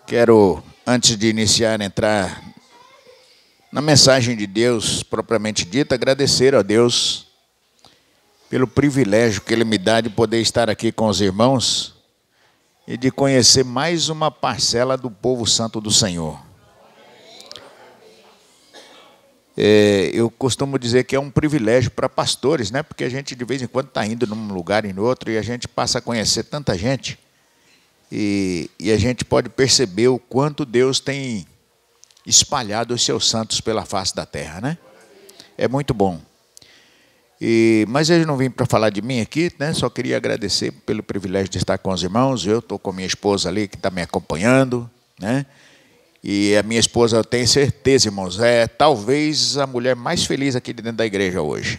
Quero, antes de iniciar, entrar na mensagem de Deus propriamente dita, agradecer a Deus pelo privilégio que Ele me dá de poder estar aqui com os irmãos e de conhecer mais uma parcela do povo santo do Senhor. Eu costumo dizer que é um privilégio para pastores, né? Porque a gente de vez em quando está indo num lugar e no outro e a gente passa a conhecer tanta gente e a gente pode perceber o quanto Deus tem espalhado os seus santos pela face da terra, né? É muito bom. Mas eu não vim para falar de mim aqui, né? Só queria agradecer pelo privilégio de estar com os irmãos. Eu estou com minha esposa ali que está me acompanhando, né? E a minha esposa, eu tenho certeza, irmãos, é talvez a mulher mais feliz aqui dentro da igreja hoje.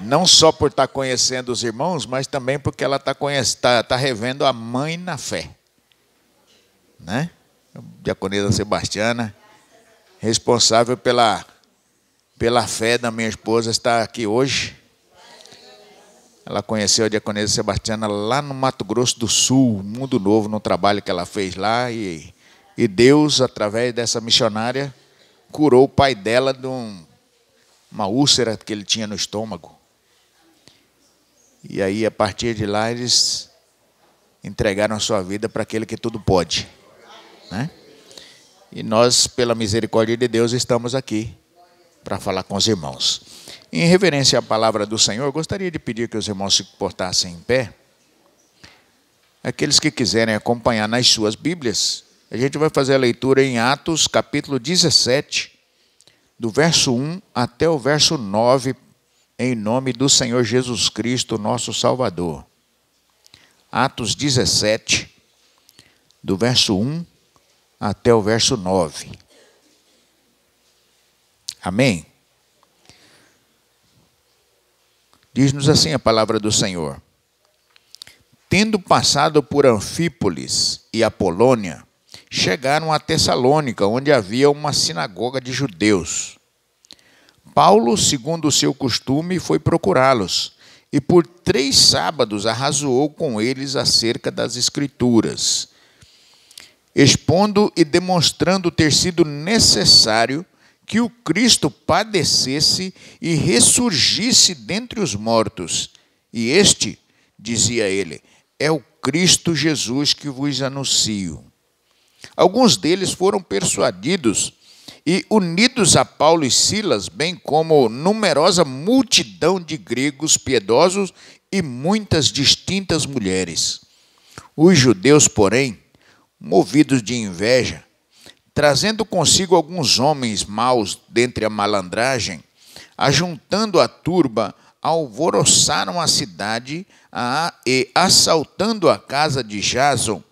Não só por estar conhecendo os irmãos, mas também porque ela está revendo a mãe na fé, né? A diaconisa Sebastiana, responsável pela fé da minha esposa, está aqui hoje. Ela conheceu a diaconisa Sebastiana lá no Mato Grosso do Sul, Mundo Novo, no trabalho que ela fez lá. E Deus, através dessa missionária, curou o pai dela de uma úlcera que ele tinha no estômago. E aí, a partir de lá, eles entregaram a sua vida para aquele que tudo pode, né? E nós, pela misericórdia de Deus, estamos aqui para falar com os irmãos. Em reverência à palavra do Senhor, gostaria de pedir que os irmãos se portassem em pé. Aqueles que quiserem acompanhar nas suas Bíblias, a gente vai fazer a leitura em Atos, capítulo 17, do verso 1 até o verso 9, em nome do Senhor Jesus Cristo, nosso Salvador. Atos 17, do verso 1 até o verso 9. Amém? Diz-nos assim a palavra do Senhor. Tendo passado por Anfípolis e Apolônia, chegaram a Tessalônica, onde havia uma sinagoga de judeus. Paulo, segundo o seu costume, foi procurá-los, e por 3 sábados arrazoou com eles acerca das Escrituras, expondo e demonstrando ter sido necessário que o Cristo padecesse e ressurgisse dentre os mortos. E este, dizia ele, é o Cristo Jesus que vos anuncio. Alguns deles foram persuadidos e unidos a Paulo e Silas, bem como numerosa multidão de gregos piedosos e muitas distintas mulheres. Os judeus, porém, movidos de inveja, trazendo consigo alguns homens maus dentre a malandragem, ajuntando a turba, alvoroçaram a cidade e, assaltando a casa de Jason,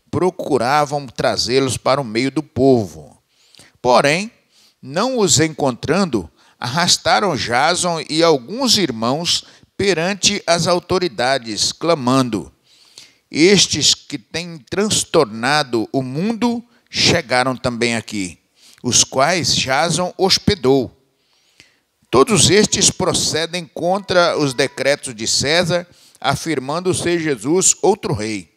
procuravam trazê-los para o meio do povo. Porém, não os encontrando, arrastaram Jason e alguns irmãos perante as autoridades, clamando: estes que têm transtornado o mundo chegaram também aqui, os quais Jason hospedou. Todos estes procedem contra os decretos de César, afirmando ser Jesus outro rei.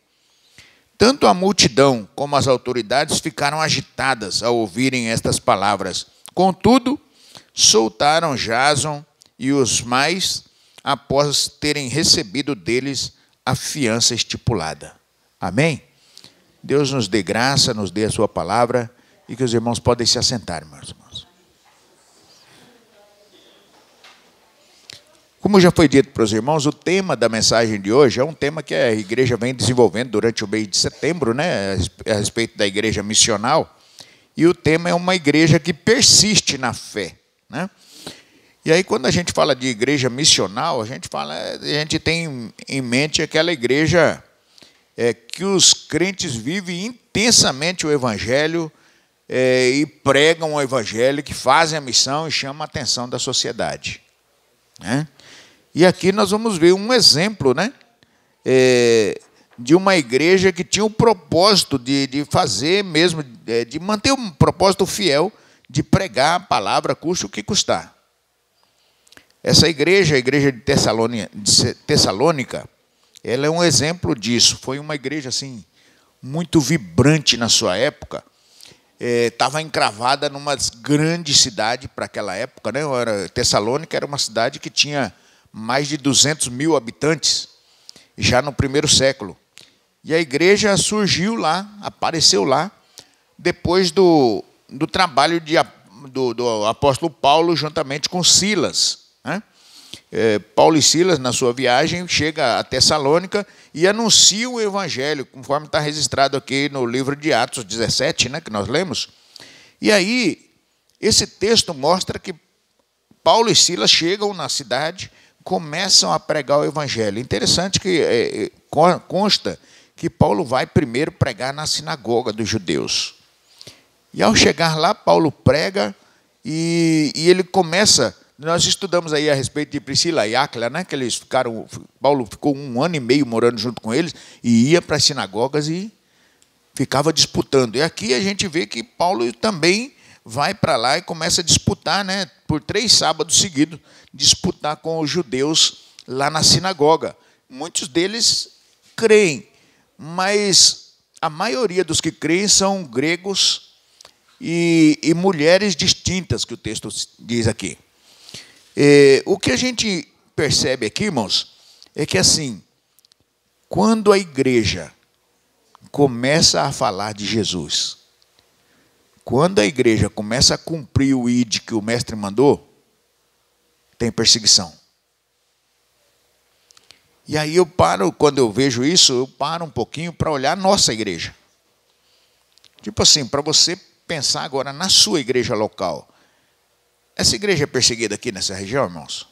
Tanto a multidão como as autoridades ficaram agitadas ao ouvirem estas palavras. Contudo, soltaram Jason e os mais, após terem recebido deles a fiança estipulada. Amém? Deus nos dê graça, nos dê a sua palavra e que os irmãos podem se assentar, meus irmãos. Como já foi dito para os irmãos, o tema da mensagem de hoje é um tema que a igreja vem desenvolvendo durante o mês de setembro, né, a respeito da igreja missional. E o tema é uma igreja que persiste na fé, né? E aí, quando a gente fala de igreja missional, a gente tem em mente aquela igreja que os crentes vivem intensamente o evangelho e pregam o evangelho, que fazem a missão e chamam a atenção da sociedade, né? E aqui nós vamos ver um exemplo, né, de uma igreja que tinha o propósito de fazer mesmo, de manter um propósito fiel de pregar a palavra, custe o que custar. Essa igreja, a igreja de Tessalônica, ela é um exemplo disso. Foi uma igreja assim muito vibrante na sua época. Estava encravada numa grande cidade para aquela época, né? Tessalônica era uma cidade que tinha mais de 200 mil habitantes, já no primeiro século. E a igreja surgiu lá, apareceu lá, depois do trabalho do apóstolo Paulo, juntamente com Silas, né? Paulo e Silas, na sua viagem, chega a Tessalônica e anuncia o evangelho, conforme está registrado aqui no livro de Atos 17, né, que nós lemos. E aí, esse texto mostra que Paulo e Silas chegam na cidade, começam a pregar o evangelho. Interessante que consta que Paulo vai primeiro pregar na sinagoga dos judeus. E ao chegar lá, Paulo prega e ele começa. Nós estudamos aí a respeito de Priscila e Áquila, né? Que eles ficaram. Paulo ficou 1 ano e meio morando junto com eles e ia para as sinagogas e ficava disputando. E aqui a gente vê que Paulo também vai para lá e começa a disputar, né? Por 3 sábados seguidos, disputar com os judeus lá na sinagoga. Muitos deles creem, mas a maioria dos que creem são gregos e mulheres distintas, que o texto diz aqui. O que a gente percebe aqui, irmãos, é que assim, quando a igreja começa a falar de Jesus, quando a igreja começa a cumprir o ID que o mestre mandou, tem perseguição. E aí eu paro, quando eu vejo isso, eu paro um pouquinho para olhar a nossa igreja. Tipo assim, para você pensar agora na sua igreja local. Essa igreja é perseguida aqui nessa região, irmãos?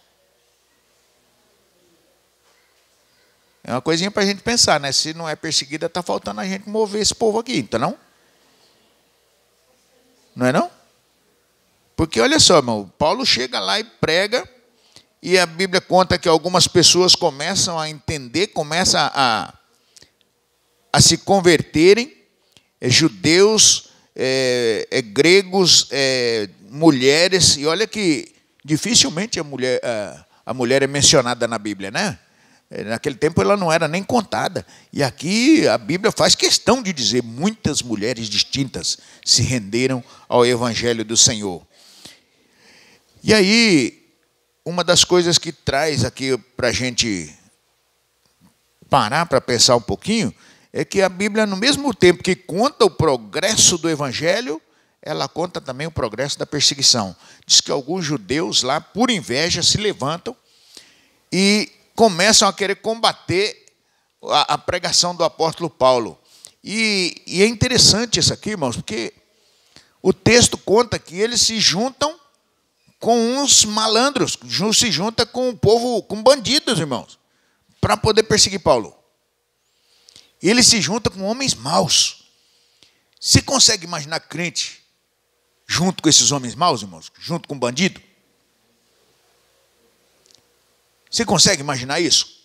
É uma coisinha para a gente pensar, né? Se não é perseguida, está faltando a gente mover esse povo aqui, então não? Não é não? Porque olha só, irmão, Paulo chega lá e prega, e a Bíblia conta que algumas pessoas começam a entender, começam a se converterem, judeus, gregos, mulheres, e olha que dificilmente a mulher é mencionada na Bíblia, né? Naquele tempo ela não era nem contada. E aqui a Bíblia faz questão de dizer muitas mulheres distintas se renderam ao Evangelho do Senhor. E aí, uma das coisas que traz aqui para a gente parar para pensar um pouquinho, é que a Bíblia, no mesmo tempo que conta o progresso do Evangelho, ela conta também o progresso da perseguição. Diz que alguns judeus lá, por inveja, se levantam e começam a querer combater a pregação do apóstolo Paulo. E é interessante isso aqui, irmãos, porque o texto conta que eles se juntam com uns malandros, se junta com o povo, com bandidos, irmãos, para poder perseguir Paulo. Ele se junta com homens maus. Você consegue imaginar crente junto com esses homens maus, irmãos? Junto com bandido? Você consegue imaginar isso?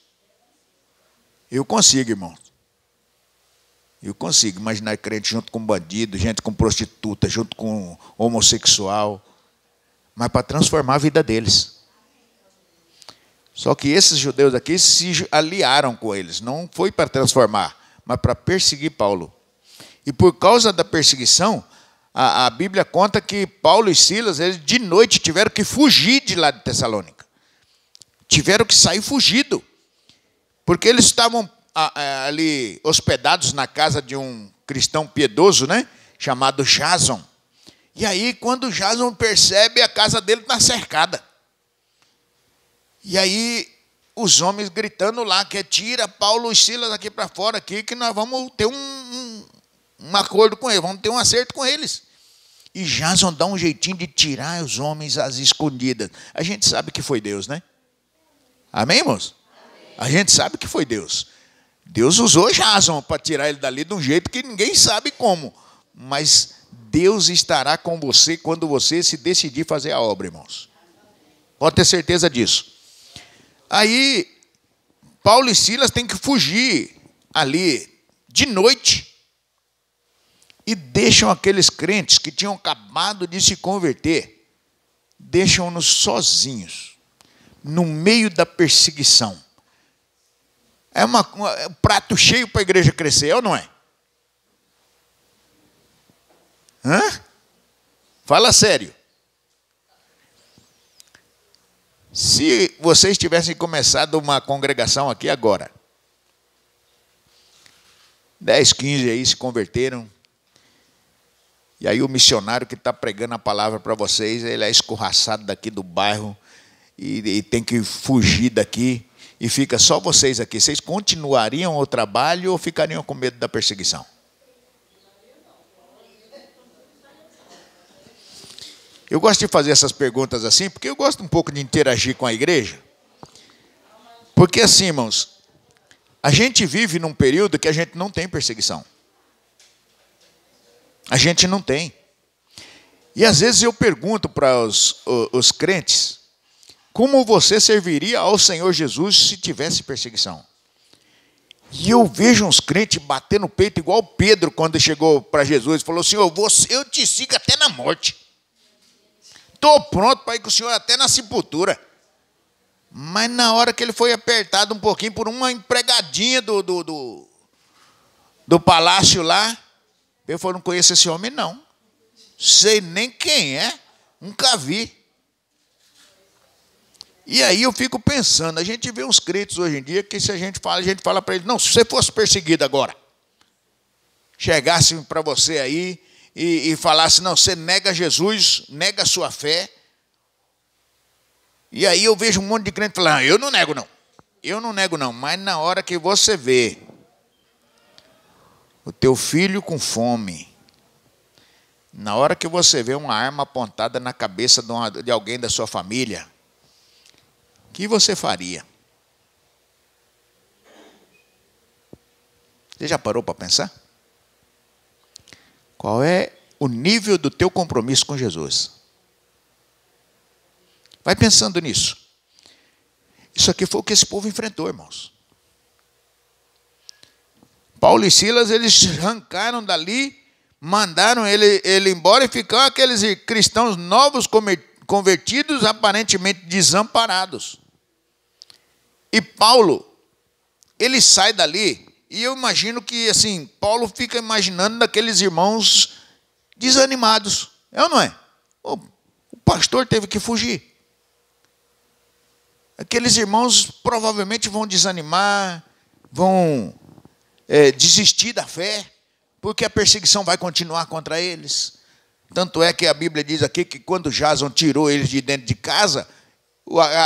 Eu consigo, irmãos. Eu consigo imaginar crente junto com bandido, gente com prostituta, junto com homossexual, mas para transformar a vida deles. Só que esses judeus aqui se aliaram com eles. Não foi para transformar, mas para perseguir Paulo. E por causa da perseguição, a Bíblia conta que Paulo e Silas, eles de noite tiveram que fugir de lá de Tessalônica. Tiveram que sair fugido. Porque eles estavam ali hospedados na casa de um cristão piedoso, né? Chamado Jason. E aí, quando Jason percebe, a casa dele está cercada. E aí, os homens gritando lá, que tira Paulo e Silas aqui para fora, aqui, que nós vamos ter um acordo com eles, vamos ter um acerto com eles. E Jason dá um jeitinho de tirar os homens às escondidas. A gente sabe que foi Deus, né? Amém, irmãos? Amém. A gente sabe que foi Deus. Deus usou Jason para tirar ele dali de um jeito que ninguém sabe como. Mas Deus estará com você quando você se decidir fazer a obra, irmãos. Pode ter certeza disso. Aí, Paulo e Silas têm que fugir ali de noite e deixam aqueles crentes que tinham acabado de se converter, deixam-nos sozinhos, no meio da perseguição. É um prato cheio para a igreja crescer, ou não é? Hã? Fala sério. Se vocês tivessem começado uma congregação aqui agora, 10, 15 aí se converteram, e aí o missionário que está pregando a palavra para vocês, ele é escorraçado daqui do bairro e tem que fugir daqui, e fica só vocês aqui. Vocês continuariam o trabalho ou ficariam com medo da perseguição? Eu gosto de fazer essas perguntas assim, porque eu gosto um pouco de interagir com a igreja. Porque assim, irmãos, a gente vive num período que a gente não tem perseguição. A gente não tem. E às vezes eu pergunto para os crentes, como você serviria ao Senhor Jesus se tivesse perseguição? E eu vejo uns crentes batendo no peito igual Pedro quando chegou para Jesus e falou: Senhor, eu te sigo até na morte. Estou pronto para ir com o Senhor até na sepultura. Mas na hora que ele foi apertado um pouquinho por uma empregadinha do palácio lá, ele falou: não conheço esse homem não. Sei nem quem é, nunca vi. E aí eu fico pensando, a gente vê uns crentes hoje em dia que se a gente fala para eles: não, se você fosse perseguido agora, chegasse para você aí e falasse: não, você nega Jesus, nega a sua fé. E aí eu vejo um monte de crente falando: eu não nego não, eu não nego não. Mas na hora que você vê o teu filho com fome, na hora que você vê uma arma apontada na cabeça de alguém da sua família, o que você faria? Você já parou para pensar? Qual é o nível do teu compromisso com Jesus? Vai pensando nisso. Isso aqui foi o que esse povo enfrentou, irmãos. Paulo e Silas, eles arrancaram dali, mandaram ele embora e ficaram aqueles cristãos novos convertidos, aparentemente desamparados. E Paulo, ele sai dali, e eu imagino que, assim, Paulo fica imaginando daqueles irmãos desanimados. É ou não é? O pastor teve que fugir. Aqueles irmãos provavelmente vão desanimar, vão desistir da fé, porque a perseguição vai continuar contra eles. Tanto é que a Bíblia diz aqui que quando Jason tirou eles de dentro de casa,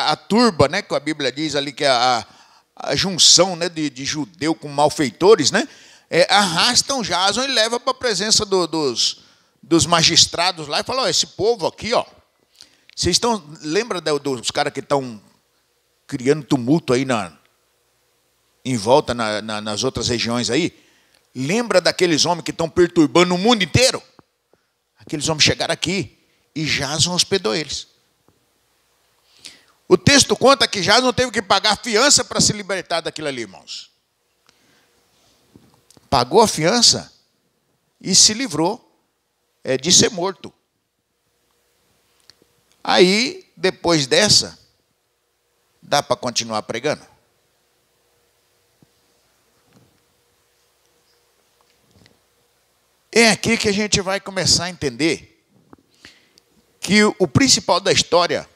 a turba, né, que a Bíblia diz ali que é a junção, né, de judeu com malfeitores, né, arrastam Jason e levam para a presença dos magistrados lá e falam: esse povo aqui, ó, vocês estão, lembra dos caras que estão criando tumulto aí em volta nas outras regiões aí? Lembra daqueles homens que estão perturbando o mundo inteiro? Aqueles homens chegaram aqui e Jason hospedou eles. O texto conta que Jason teve que pagar fiança para se libertar daquilo ali, irmãos. Pagou a fiança e se livrou de ser morto. Aí, depois dessa, dá para continuar pregando? É aqui que a gente vai começar a entender que o principal da história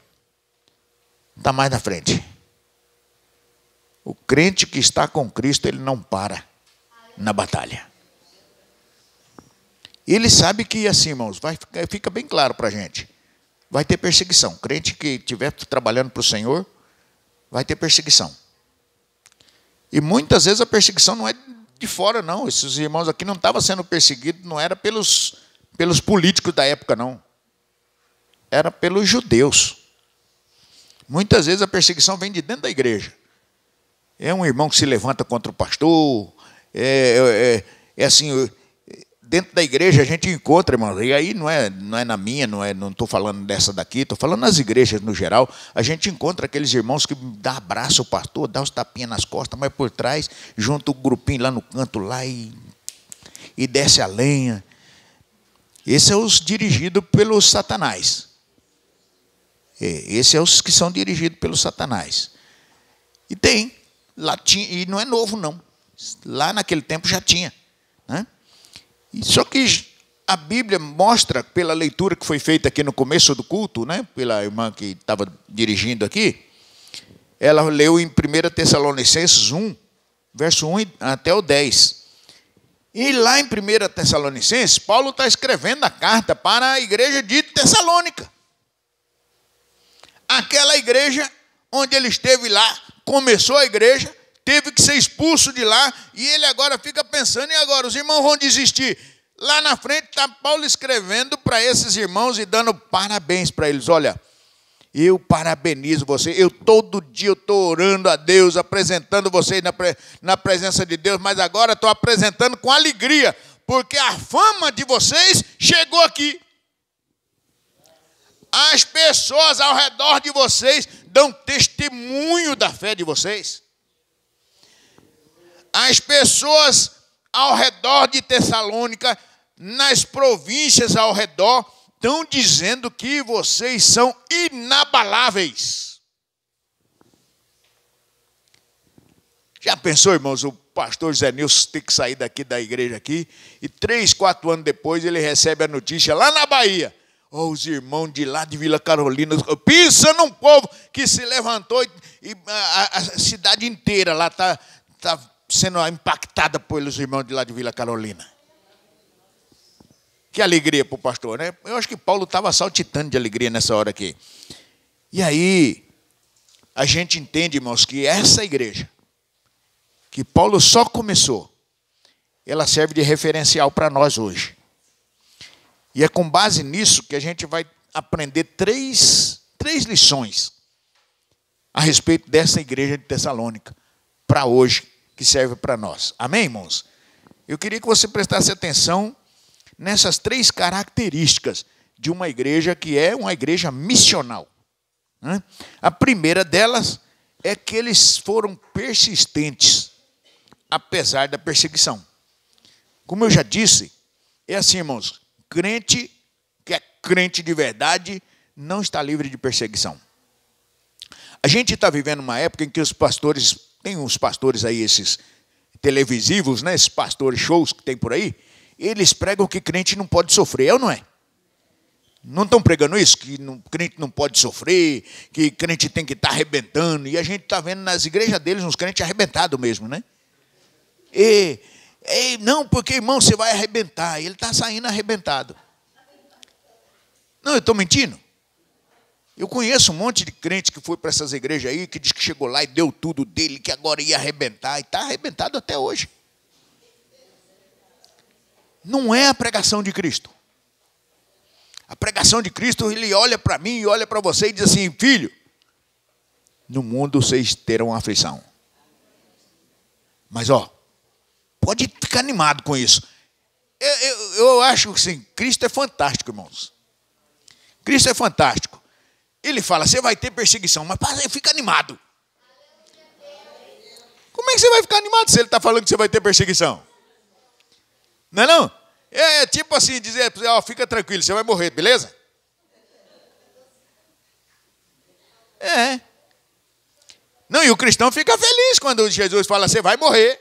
está mais na frente. O crente que está com Cristo, ele não para na batalha. Ele sabe que, assim, irmãos, fica bem claro para a gente. Vai ter perseguição. O crente que estiver trabalhando para o Senhor, vai ter perseguição. E muitas vezes a perseguição não é de fora, não. Esses irmãos aqui não estavam sendo perseguidos, não era pelos políticos da época, não. Era pelos judeus. Muitas vezes a perseguição vem de dentro da igreja. É um irmão que se levanta contra o pastor, assim, dentro da igreja a gente encontra, irmão, e aí não é na minha, não estou falando dessa daqui, estou falando nas igrejas no geral, a gente encontra aqueles irmãos que dá abraço ao pastor, dá os tapinhas nas costas, mas por trás, junta o grupinho lá no canto lá e desce a lenha. Esse é os dirigidos pelo Satanás. Esse é os que são dirigidos pelo Satanás. E tem, lá tinha, e não é novo não, lá naquele tempo já tinha, né? Só que a Bíblia mostra, pela leitura que foi feita aqui no começo do culto, né, pela irmã que estava dirigindo aqui, ela leu em 1 Tessalonicenses 1, verso 1 até o 10. E lá em 1 Tessalonicenses, Paulo está escrevendo a carta para a igreja de Tessalônica. Aquela igreja onde ele esteve lá, começou a igreja, teve que ser expulso de lá, e ele agora fica pensando, e agora os irmãos vão desistir. Lá na frente está Paulo escrevendo para esses irmãos e dando parabéns para eles. Olha, eu parabenizo vocês, todo dia eu estou orando a Deus, apresentando vocês na presença de Deus, mas agora estou apresentando com alegria, porque a fama de vocês chegou aqui. As pessoas ao redor de vocês dão testemunho da fé de vocês. As pessoas ao redor de Tessalônica, nas províncias ao redor, estão dizendo que vocês são inabaláveis. Já pensou, irmãos, o pastor José Nilson ter que sair daqui da igreja aqui e 3, 4 anos depois ele recebe a notícia lá na Bahia. Oh, os irmãos de lá de Vila Carolina, pensa num povo que se levantou e a cidade inteira lá está sendo impactada pelos irmãos de lá de Vila Carolina. Que alegria para o pastor, né? Eu acho que Paulo estava saltitando de alegria nessa hora aqui. E aí, a gente entende, irmãos, que essa igreja, que Paulo só começou, ela serve de referencial para nós hoje. E é com base nisso que a gente vai aprender três lições a respeito dessa igreja de Tessalônica, para hoje, que serve para nós. Amém, irmãos? Eu queria que você prestasse atenção nessas 3 características de uma igreja que é uma igreja missional. A primeira delas é que eles foram persistentes, apesar da perseguição. Como eu já disse, é assim, irmãos, crente que é crente de verdade não está livre de perseguição. A gente está vivendo uma época em que os pastores, tem uns pastores aí, esses televisivos, né, esses pastores shows que tem por aí, eles pregam que crente não pode sofrer, é ou não é? Não estão pregando isso? Que crente não pode sofrer, que crente tem que estar arrebentando. E a gente está vendo nas igrejas deles uns crentes arrebentados mesmo, né? Não, porque, irmão, você vai arrebentar. Ele está saindo arrebentado. Não, eu estou mentindo. Eu conheço um monte de crente que foi para essas igrejas aí, que diz que chegou lá e deu tudo dele, que agora ia arrebentar. E está arrebentado até hoje. Não é a pregação de Cristo. A pregação de Cristo, ele olha para mim e olha para você e diz assim, filho, no mundo vocês terão aflição. Mas, pode ficar animado com isso. Eu acho que assim, Cristo é fantástico, irmãos. Cristo é fantástico. Ele fala, você vai ter perseguição, mas fica animado. Como é que você vai ficar animado se ele está falando que você vai ter perseguição? Não é não? É tipo assim, dizer, fica tranquilo, você vai morrer, beleza? É. Não, e o cristão fica feliz quando Jesus fala, você vai morrer.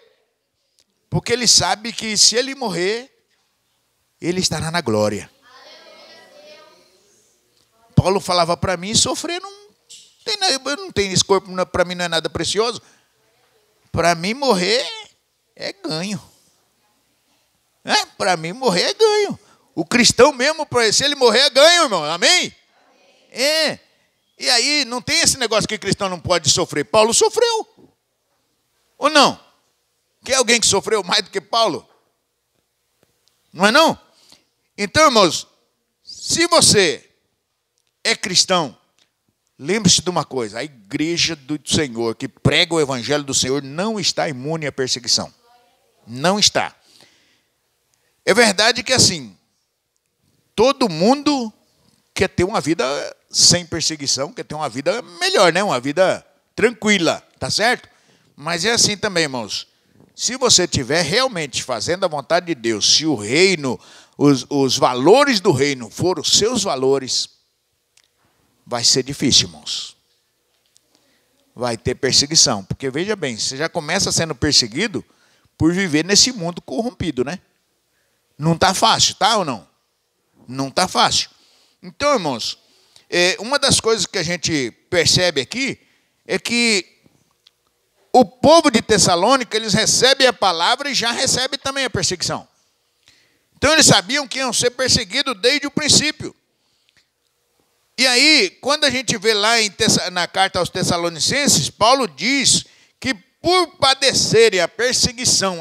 Porque ele sabe que se ele morrer, ele estará na glória. Paulo falava para mim, sofrer não tem esse corpo, para mim não é nada precioso. Para mim morrer é ganho. Para mim morrer é ganho. O cristão mesmo, se ele morrer é ganho, irmão. Amém? É. E aí não tem esse negócio que cristão não pode sofrer. Paulo sofreu. Ou não? Quer alguém que sofreu mais do que Paulo? Não é não? Então, irmãos, se você é cristão, lembre-se de uma coisa, a igreja do Senhor, que prega o evangelho do Senhor, não está imune à perseguição. Não está. É verdade que assim, todo mundo quer ter uma vida sem perseguição, quer ter uma vida melhor, né? Uma vida tranquila, tá certo? Mas é assim também, irmãos. Se você estiver realmente fazendo a vontade de Deus, se o reino, os valores do reino forem os seus valores, vai ser difícil, irmãos. Vai ter perseguição. Porque, veja bem, você já começa sendo perseguido por viver nesse mundo corrompido, né? Não está fácil, tá ou não? Não está fácil. Então, irmãos, uma das coisas que a gente percebe aqui é que o povo de Tessalônica, eles recebem a palavra e já recebem também a perseguição. Então, eles sabiam que iam ser perseguidos desde o princípio. E aí, quando a gente vê lá na carta aos Tessalonicenses, Paulo diz que por padecerem a perseguição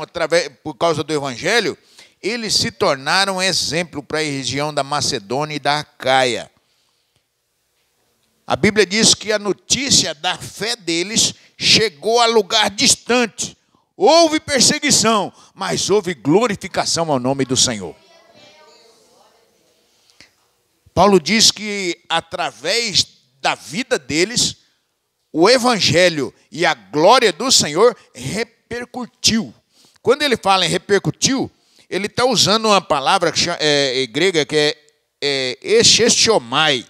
por causa do Evangelho, eles se tornaram exemplo para a região da Macedônia e da Acaia. A Bíblia diz que a notícia da fé deles chegou a lugar distante. Houve perseguição, mas houve glorificação ao nome do Senhor. Paulo diz que através da vida deles, o Evangelho e a glória do Senhor repercutiu. Quando ele fala em repercutiu, ele está usando uma palavra grega que é echestiomai,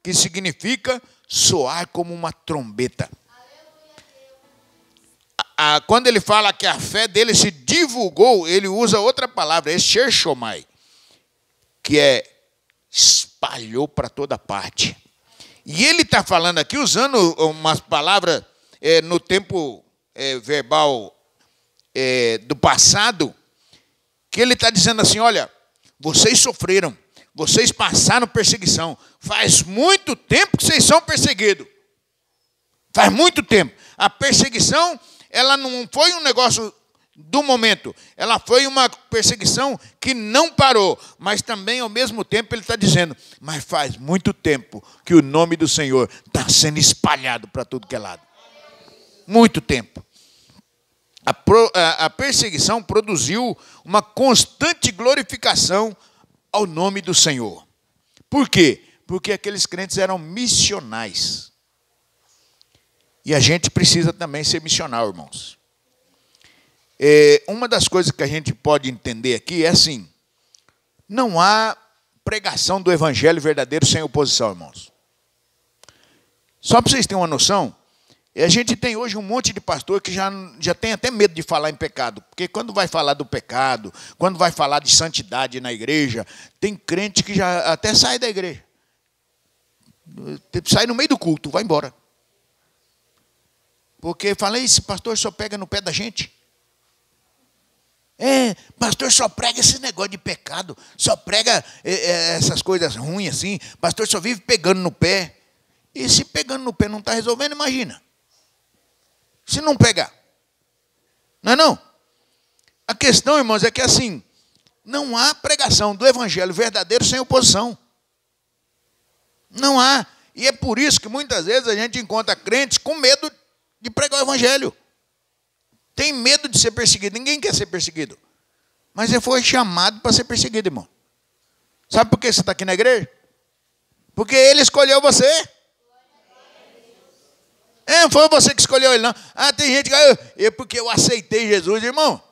que significa soar como uma trombeta. Quando ele fala que a fé dele se divulgou, ele usa outra palavra, echestiomai, que espalhou para toda parte. E ele está falando aqui, usando umas palavras no tempo verbal do passado, que ele está dizendo assim, olha, vocês sofreram, vocês passaram perseguição, faz muito tempo que vocês são perseguidos. Faz muito tempo. A perseguição, ela não foi um negócio do momento, ela foi uma perseguição que não parou, mas também ao mesmo tempo ele está dizendo, mas faz muito tempo que o nome do Senhor está sendo espalhado para tudo que é lado. Muito tempo. A perseguição produziu uma constante glorificação ao nome do Senhor. Por quê? Porque aqueles crentes eram missionais. E a gente precisa também ser missionário, irmãos. Uma das coisas que a gente pode entender aqui é assim, não há pregação do evangelho verdadeiro sem oposição, irmãos. Só para vocês terem uma noção, a gente tem hoje um monte de pastor que já tem até medo de falar em pecado, porque quando vai falar do pecado, quando vai falar de santidade na igreja, tem crente que já até sai da igreja. Sai no meio do culto, vai embora. Porque fala, esse pastor só pega no pé da gente. Pastor só prega esse negócio de pecado, só prega essas coisas ruins assim, pastor só vive pegando no pé. E se pegando no pé não está resolvendo, imagina. Se não pegar. Não é não? A questão, irmãos, é que assim, não há pregação do evangelho verdadeiro sem oposição. Não há. E é por isso que muitas vezes a gente encontra crentes com medo de pregar o evangelho. Tem medo de ser perseguido. Ninguém quer ser perseguido. Mas você foi chamado para ser perseguido, irmão. Sabe por que você está aqui na igreja? Porque ele escolheu você. Não foi você que escolheu ele, não. Tem gente que... porque eu aceitei Jesus, irmão.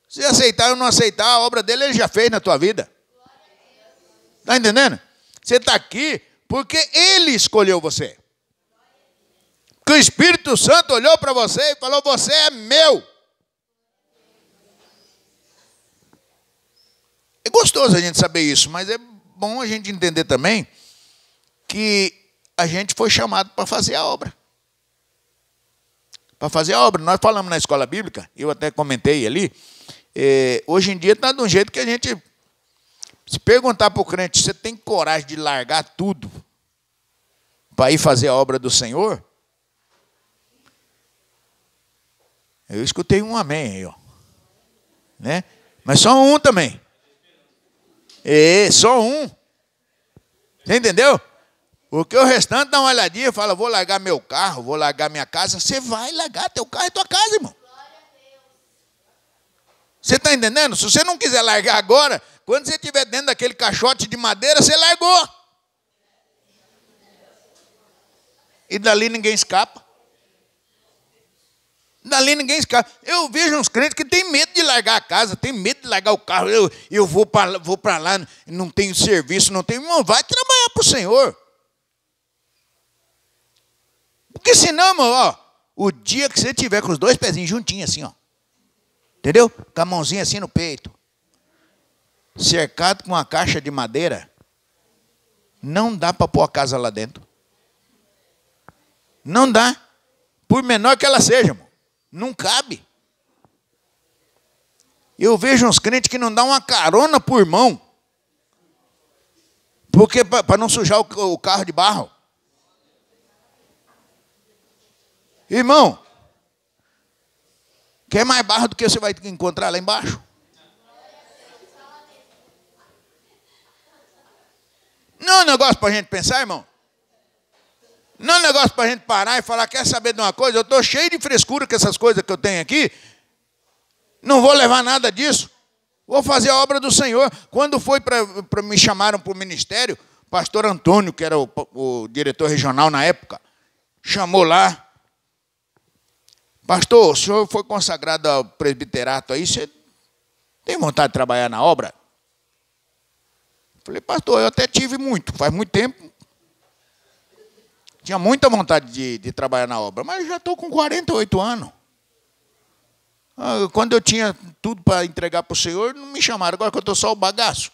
Se aceitar ou não aceitar, a obra dele ele já fez na tua vida. Está entendendo? Você está aqui porque ele escolheu você. Que o Espírito Santo olhou para você e falou, você é meu. É gostoso a gente saber isso, mas é bom a gente entender também que a gente foi chamado para fazer a obra. Para fazer a obra. Nós falamos na escola bíblica, eu até comentei ali, hoje em dia está de um jeito que a gente, se perguntar para o crente, você tem coragem de largar tudo para ir fazer a obra do Senhor? Eu escutei um amém aí, ó. Né? Mas só um também. Só um. Você entendeu? Porque o restante dá uma olhadinha e fala, vou largar meu carro, vou largar minha casa. Você vai largar teu carro e tua casa, irmão. Você está entendendo? Se você não quiser largar agora, quando você estiver dentro daquele caixote de madeira, você largou. E dali ninguém escapa. Dali ninguém escapa. Eu vejo uns crentes que têm medo de largar a casa, tem medo de largar o carro. Eu vou para lá, não tenho serviço, não tenho... Irmão, vai trabalhar para o Senhor. Porque senão, irmão, ó, o dia que você tiver com os dois pezinhos juntinhos assim, ó. Entendeu? Com a mãozinha assim no peito. Cercado com uma caixa de madeira, Não dá para pôr a casa lá dentro. Não dá. Por menor que ela seja, irmão. Não cabe. Eu vejo uns crentes que não dão uma carona por irmão. Porque para não sujar o carro de barro. Irmão, quer mais barro do que você vai encontrar lá embaixo? Não é um negócio para a gente pensar, irmão? Não é um negócio para a gente parar e falar, quer saber de uma coisa? Eu estou cheio de frescura com essas coisas que eu tenho aqui. Não vou levar nada disso. Vou fazer a obra do Senhor. Quando foi me chamaram para o ministério, o pastor Antônio, que era o diretor regional na época, chamou lá. Pastor, o senhor foi consagrado ao presbiterato aí, você tem vontade de trabalhar na obra? Falei, pastor, eu até tive muito, faz muito tempo. Tinha muita vontade de trabalhar na obra, mas já estou com 48 anos. Quando eu tinha tudo para entregar para o Senhor, não me chamaram, agora que eu estou só o bagaço.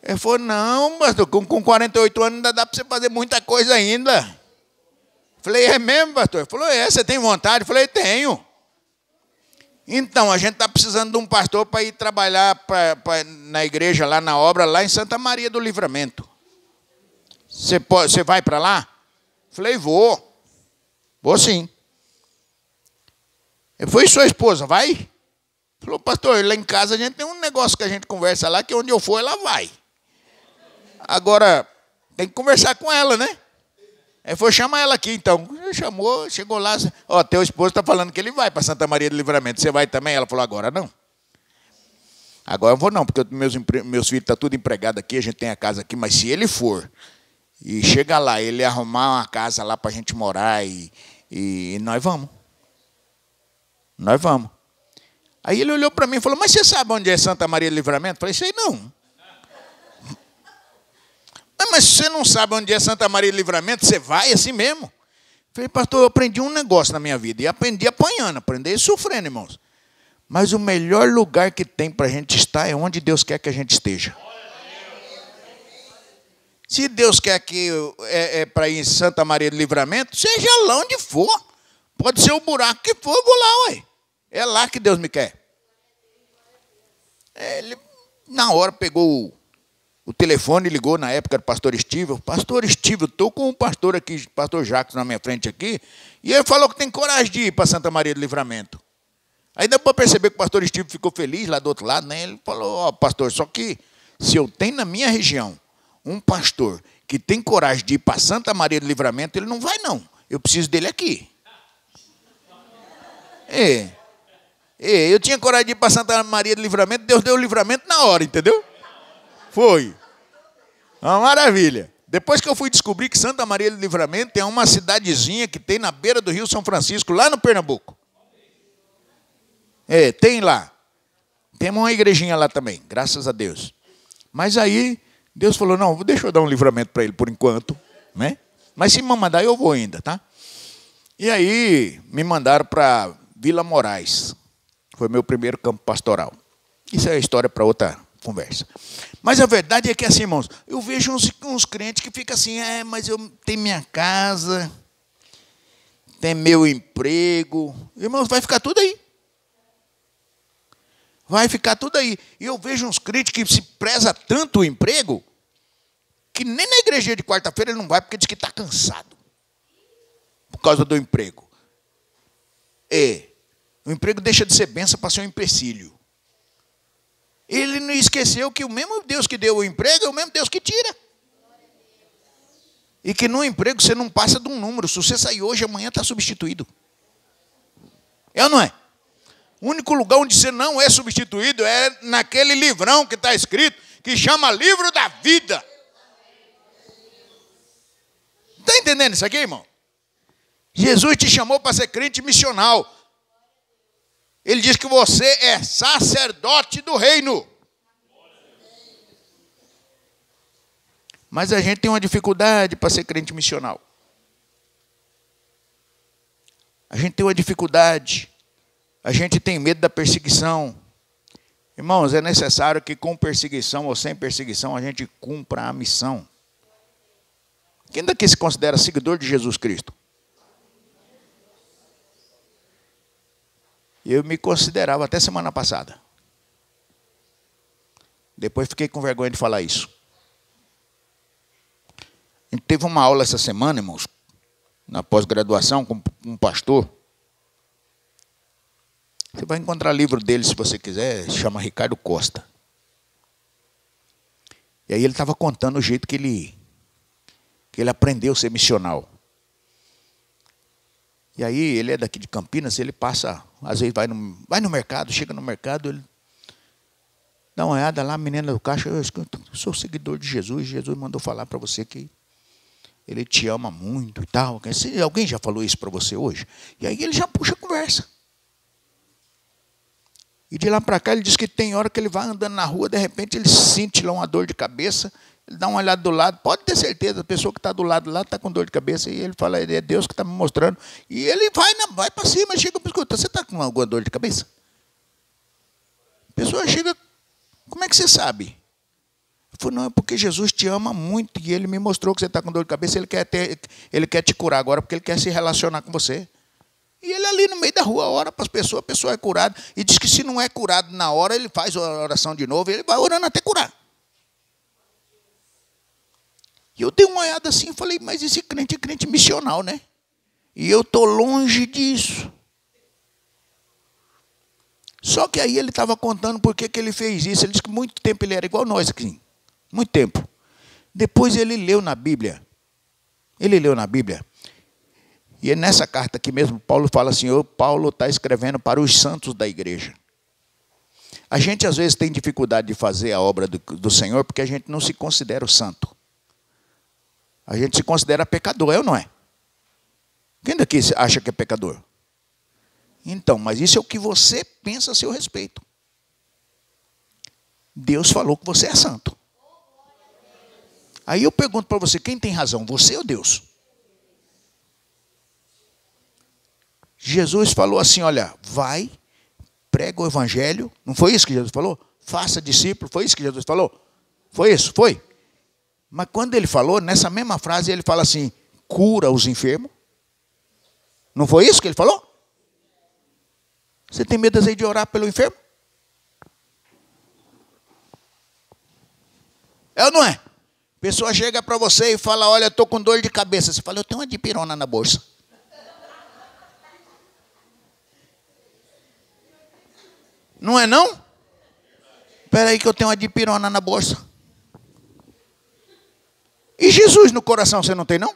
Ele falou, não, pastor, com 48 anos ainda dá para você fazer muita coisa ainda. Falei, é mesmo, pastor? Ele falou, você tem vontade? Eu falei, tenho. Então, a gente está precisando de um pastor para ir trabalhar na igreja, lá na obra, lá em Santa Maria do Livramento. Você vai para lá? Falei, vou. Vou sim. Ele falou, e sua esposa, vai? Falou, pastor, lá em casa a gente tem um negócio que a gente conversa lá, que onde eu for, ela vai. Agora, tem que conversar com ela, né? Aí foi chamar ela aqui, então. Chamou, chegou lá. Ó, teu esposo está falando que ele vai para Santa Maria do Livramento. Você vai também? Ela falou, agora não. Agora eu vou não, porque meus filhos estão tudo empregados aqui, a gente tem a casa aqui, mas se ele for e chega lá, ele arrumar uma casa lá para a gente morar e nós vamos. Nós vamos. Aí ele olhou para mim e falou, mas você sabe onde é Santa Maria do Livramento? Eu falei, sei não. Mas se você não sabe onde é Santa Maria do Livramento, você vai assim mesmo? Eu falei, pastor, eu aprendi um negócio na minha vida. E aprendi apanhando, aprendi sofrendo, irmãos. Mas o melhor lugar que tem para a gente estar é onde Deus quer que a gente esteja. Se Deus quer que para ir em Santa Maria do Livramento, seja lá onde for. Pode ser o buraco que for, eu vou lá, ué. É lá que Deus me quer. Ele, na hora, pegou o telefone, ligou, na época era o pastor Estível. Pastor Estível, estou com um pastor aqui, pastor Jacques na minha frente aqui, e ele falou que tem coragem de ir para Santa Maria do Livramento. Aí deu para perceber que o pastor Estível ficou feliz lá do outro lado, né? Ele falou, ó, pastor, só que se eu tenho na minha região um pastor que tem coragem de ir para Santa Maria do Livramento, ele não vai não. Eu preciso dele aqui. Eu tinha coragem de ir para Santa Maria do Livramento, Deus deu o livramento na hora, entendeu? Foi. Uma maravilha. Depois que eu fui descobrir que Santa Maria do Livramento é uma cidadezinha que tem na beira do Rio São Francisco, lá no Pernambuco. Tem lá. Tem uma igrejinha lá também, graças a Deus. Mas aí, Deus falou, não, deixa eu dar um livramento para ele por enquanto, né? Mas se me mandar, eu vou ainda, tá? E aí, me mandaram para Vila Moraes. Foi meu primeiro campo pastoral. Isso é história para outra conversa. Mas a verdade é que, assim, irmãos, eu vejo uns crentes que ficam assim, mas eu tenho minha casa, tenho meu emprego. Irmãos, vai ficar tudo aí. Vai ficar tudo aí. E eu vejo uns crentes que se preza tanto o emprego, que nem na igreja de quarta-feira ele não vai, porque diz que está cansado. Por causa do emprego. O emprego deixa de ser bênção para ser um empecilho. Ele não esqueceu que o mesmo Deus que deu o emprego é o mesmo Deus que tira. E que no emprego você não passa de um número. Se você sair hoje, amanhã está substituído. É ou não é? O único lugar onde você não é substituído é naquele livrão que está escrito, que chama Livro da Vida. Está entendendo isso aqui, irmão? Jesus te chamou para ser crente missional. Ele diz que você é sacerdote do reino. Mas a gente tem uma dificuldade para ser crente missional. A gente tem uma dificuldade. A gente tem medo da perseguição. Irmãos, é necessário que com perseguição ou sem perseguição a gente cumpra a missão. Quem daqui se considera seguidor de Jesus Cristo? Eu me considerava até semana passada. Depois fiquei com vergonha de falar isso. A gente teve uma aula essa semana, irmãos, na pós-graduação, com um pastor. Você vai encontrar livro dele, se você quiser, chama Ricardo Costa. E aí ele estava contando o jeito que ele aprendeu a ser missional. E aí ele é daqui de Campinas, ele passa, às vezes vai no mercado, chega no mercado, ele dá uma olhada lá, a menina do caixa, eu sou seguidor de Jesus, Jesus mandou falar para você que ele te ama muito e tal. Alguém já falou isso para você hoje? E aí ele já puxa a conversa. E de lá para cá ele diz que tem hora que ele vai andando na rua, de repente ele sente lá uma dor de cabeça, ele dá uma olhada do lado, pode ter certeza, a pessoa que está do lado lá está com dor de cabeça, e ele fala, é Deus que está me mostrando. E ele vai para cima, chega para escutar, você está com alguma dor de cabeça? A pessoa chega, como é que você sabe? Eu falo, não, é porque Jesus te ama muito, e ele me mostrou que você está com dor de cabeça, ele quer te curar agora, porque ele quer se relacionar com você. E ele ali no meio da rua ora para as pessoas, a pessoa é curada. E diz que se não é curado na hora, ele faz a oração de novo, e ele vai orando até curar. E eu dei uma olhada assim e falei, mas esse crente é crente missional, né? E eu estou longe disso. Só que aí ele estava contando por que ele fez isso. Ele disse que muito tempo ele era igual nós aqui. Muito tempo. Depois ele leu na Bíblia. E nessa carta aqui mesmo, Paulo fala assim, Paulo está escrevendo para os santos da igreja. A gente às vezes tem dificuldade de fazer a obra do Senhor porque a gente não se considera o santo. A gente se considera pecador, é ou não é? Quem daqui acha que é pecador? Então, mas isso é o que você pensa a seu respeito. Deus falou que você é santo. Aí eu pergunto para você, quem tem razão, você ou Deus? Jesus falou assim, olha, vai, prega o evangelho. Não foi isso que Jesus falou? Faça discípulo, foi isso que Jesus falou? Foi isso? Foi. Mas quando ele falou, nessa mesma frase, ele fala assim, cura os enfermos. Não foi isso que ele falou? Você tem medo de orar pelo enfermo? É ou não é? A pessoa chega para você e fala, olha, eu estou com dor de cabeça. Você fala, eu tenho uma dipirona na bolsa. Não é não? Espera aí que eu tenho uma dipirona na bolsa. E Jesus no coração você não tem não?